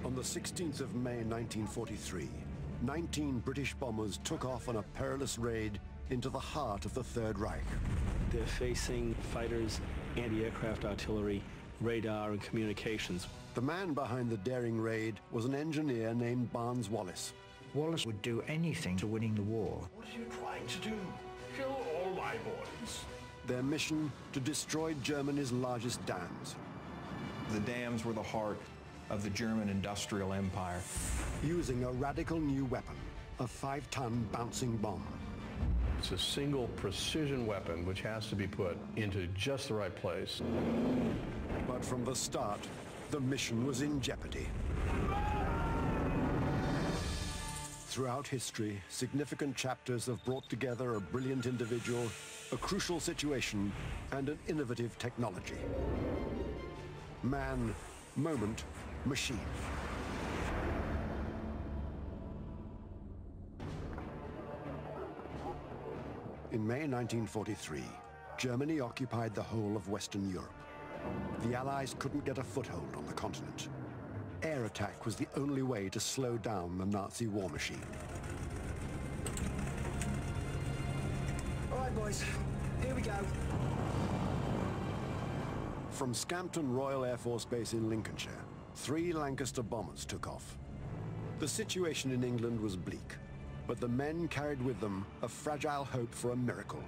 On the 16th of May 1943, 19 British bombers took off on a perilous raid into the heart of the Third Reich. They're facing fighters, anti-aircraft artillery, radar and communications. The man behind the daring raid was an engineer named Barnes Wallis. Wallace would do anything to winning the war. What are you trying to do? Kill all my boys? Their mission to destroy Germany's largest dams. The dams were the heart of the German industrial empire. Using a radical new weapon, a 5-ton bouncing bomb. It's a single precision weapon which has to be put into just the right place. But from the start, the mission was in jeopardy. Throughout history, significant chapters have brought together a brilliant individual, a crucial situation, and an innovative technology. Man, moment, machine. In May 1943, Germany occupied the whole of Western Europe. The Allies couldn't get a foothold on the continent. Air attack was the only way to slow down the Nazi war machine. All right, boys, here we go. From Scampton Royal Air Force Base in Lincolnshire, 3 Lancaster bombers took off. The situation in England was bleak, but the men carried with them a fragile hope for a miracle.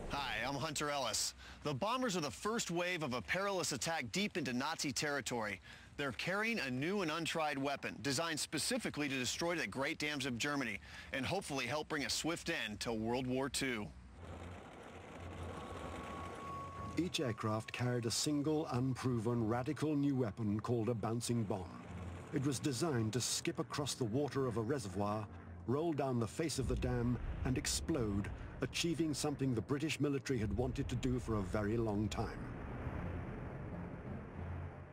Hi, I'm Hunter Ellis. The bombers are the first wave of a perilous attack deep into Nazi territory. They're carrying a new and untried weapon designed specifically to destroy the great dams of Germany and hopefully help bring a swift end to World War II. Each aircraft carried a single, unproven, radical new weapon called a bouncing bomb. It was designed to skip across the water of a reservoir, roll down the face of the dam, and explode, achieving something the British military had wanted to do for a very long time.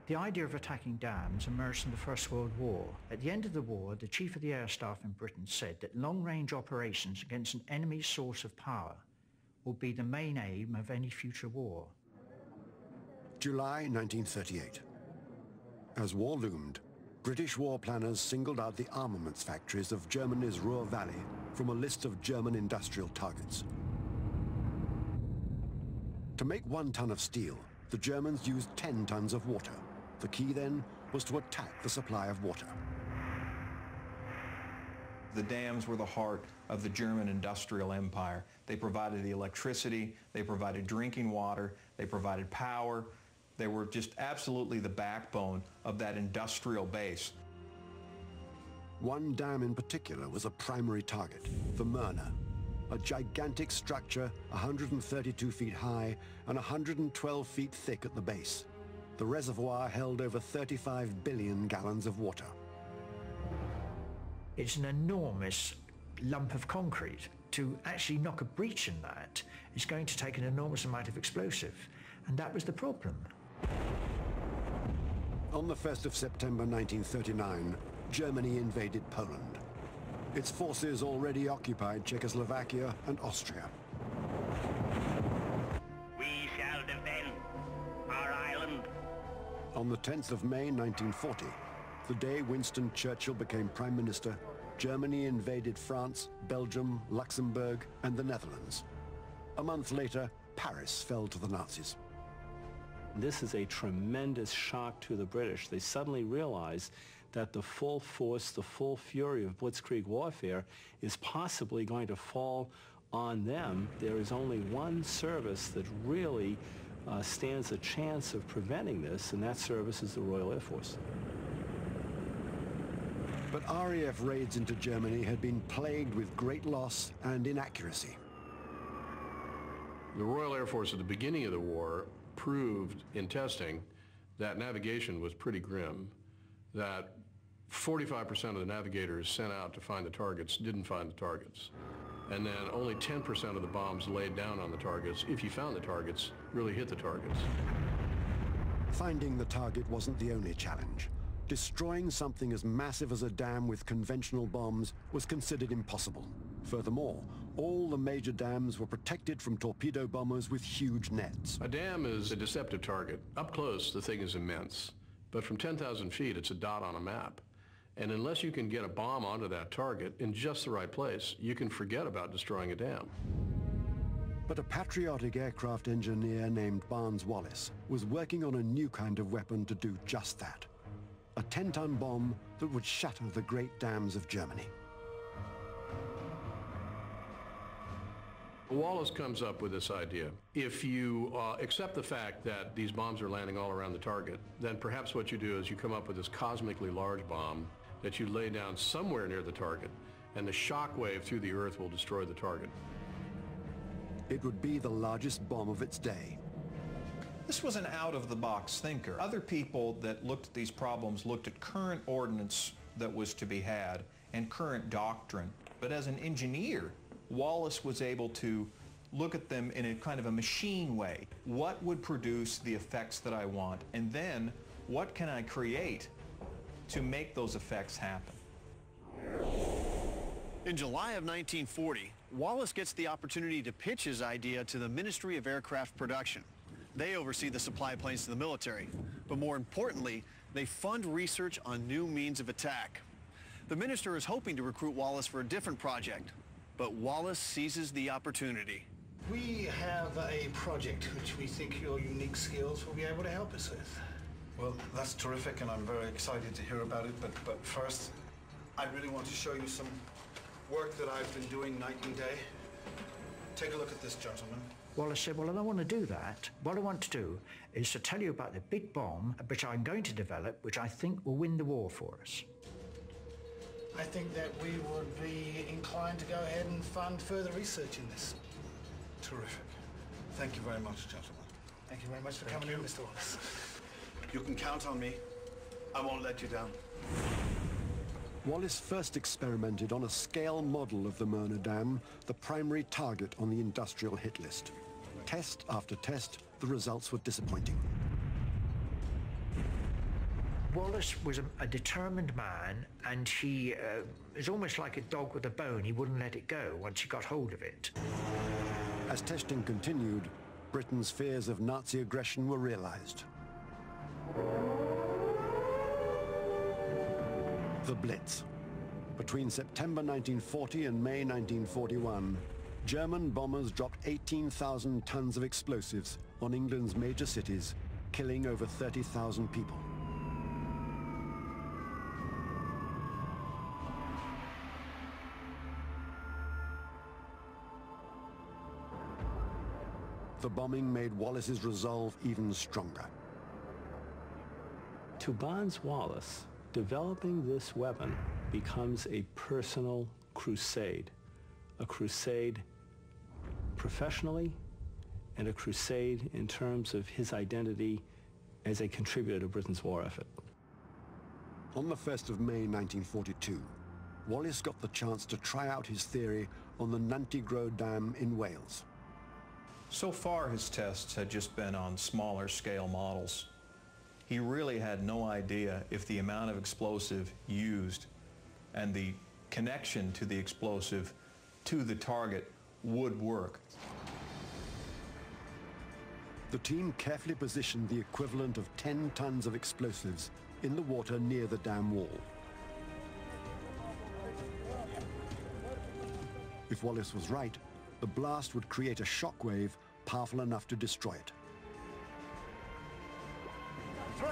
The idea of attacking dams emerged in the First World War. At the end of the war, the Chief of the Air Staff in Britain said that long-range operations against an enemy source of power would be the main aim of any future war. July 1938. As war loomed, British war planners singled out the armaments factories of Germany's Ruhr Valley from a list of German industrial targets. To make 1 ton of steel, the Germans used 10 tons of water. The key then was to attack the supply of water. The dams were the heart of the German industrial empire. They provided the electricity, they provided drinking water, they provided power. They were just absolutely the backbone of that industrial base. One dam in particular was a primary target, the Murner, a gigantic structure 132 feet high and 112 feet thick at the base. The reservoir held over 35 billion gallons of water. It's an enormous lump of concrete. To actually knock a breach in that is going to take an enormous amount of explosive, and that was the problem. On the 1st of September 1939, Germany invaded Poland. Its forces already occupied Czechoslovakia and Austria. We shall defend our island. On the 10th of May 1940, the day Winston Churchill became Prime Minister, Germany invaded France, Belgium, Luxembourg, and the Netherlands. A month later, Paris fell to the Nazis. This is a tremendous shock to the British. They suddenly realize that the full force, the full fury of blitzkrieg warfare is possibly going to fall on them. There is only one service that really stands a chance of preventing this, and that service is the Royal Air Force. But RAF raids into Germany had been plagued with great loss and inaccuracy. The Royal Air Force at the beginning of the war proved in testing that navigation was pretty grim, that 45% of the navigators sent out to find the targets didn't find the targets. And then only 10% of the bombs laid down on the targets, if you found the targets, really hit the targets. Finding the target wasn't the only challenge. Destroying something as massive as a dam with conventional bombs was considered impossible. Furthermore, all the major dams were protected from torpedo bombers with huge nets. A dam is a deceptive target. Up close, the thing is immense. But from 10,000 feet, it's a dot on a map. And unless you can get a bomb onto that target in just the right place, you can forget about destroying a dam. But a patriotic aircraft engineer named Barnes Wallis was working on a new kind of weapon to do just that. A 10-ton bomb that would shatter the great dams of Germany. Wallis comes up with this idea. If you accept the fact that these bombs are landing all around the target, then perhaps what you do is you come up with this cosmically large bomb that you lay down somewhere near the target, and the shock wave through the earth will destroy the target. It would be the largest bomb of its day. This was an out-of-the-box thinker. Other people that looked at these problems looked at current ordnance that was to be had and current doctrine. But as an engineer, Wallis was able to look at them in a kind of a machine way. What would produce the effects that I want? And then, what can I create to make those effects happen? In July of 1940, Wallis gets the opportunity to pitch his idea to the Ministry of Aircraft Production. They oversee the supply of planes to the military. But more importantly, they fund research on new means of attack. The minister is hoping to recruit Wallis for a different project, but Wallis seizes the opportunity. We have a project which we think your unique skills will be able to help us with. Well, that's terrific, and I'm very excited to hear about it, but first, I really want to show you some work that I've been doing night and day. Take a look at this, gentlemen. Wallis said, well, I don't want to do that. What I want to do is to tell you about the big bomb which I'm going to develop, which I think will win the war for us. I think that we would be inclined to go ahead and fund further research in this. Terrific. Thank you very much, gentlemen. Thank you very much for coming in, Mr. Wallis. You can count on me. I won't let you down. Wallis first experimented on a scale model of the Möhne Dam, the primary target on the industrial hit list. Test after test, the results were disappointing. Wallis was a determined man, and he is almost like a dog with a bone. He wouldn't let it go once he got hold of it. As testing continued, Britain's fears of Nazi aggression were realized. The Blitz. Between September 1940 and May 1941, German bombers dropped 18,000 tons of explosives on England's major cities, killing over 30,000 people. The bombing made Wallis's resolve even stronger. To Barnes Wallis, developing this weapon becomes a personal crusade. A crusade professionally and a crusade in terms of his identity as a contributor to Britain's war effort. On the 1st of May 1942, Wallis got the chance to try out his theory on the Nantygro Dam in Wales. So far, his tests had just been on smaller scale models. He really had no idea if the amount of explosive used and the connection to the explosive to the target would work. The team carefully positioned the equivalent of 10 tons of explosives in the water near the dam wall. If Wallis was right, the blast would create a shockwave powerful enough to destroy it. 3,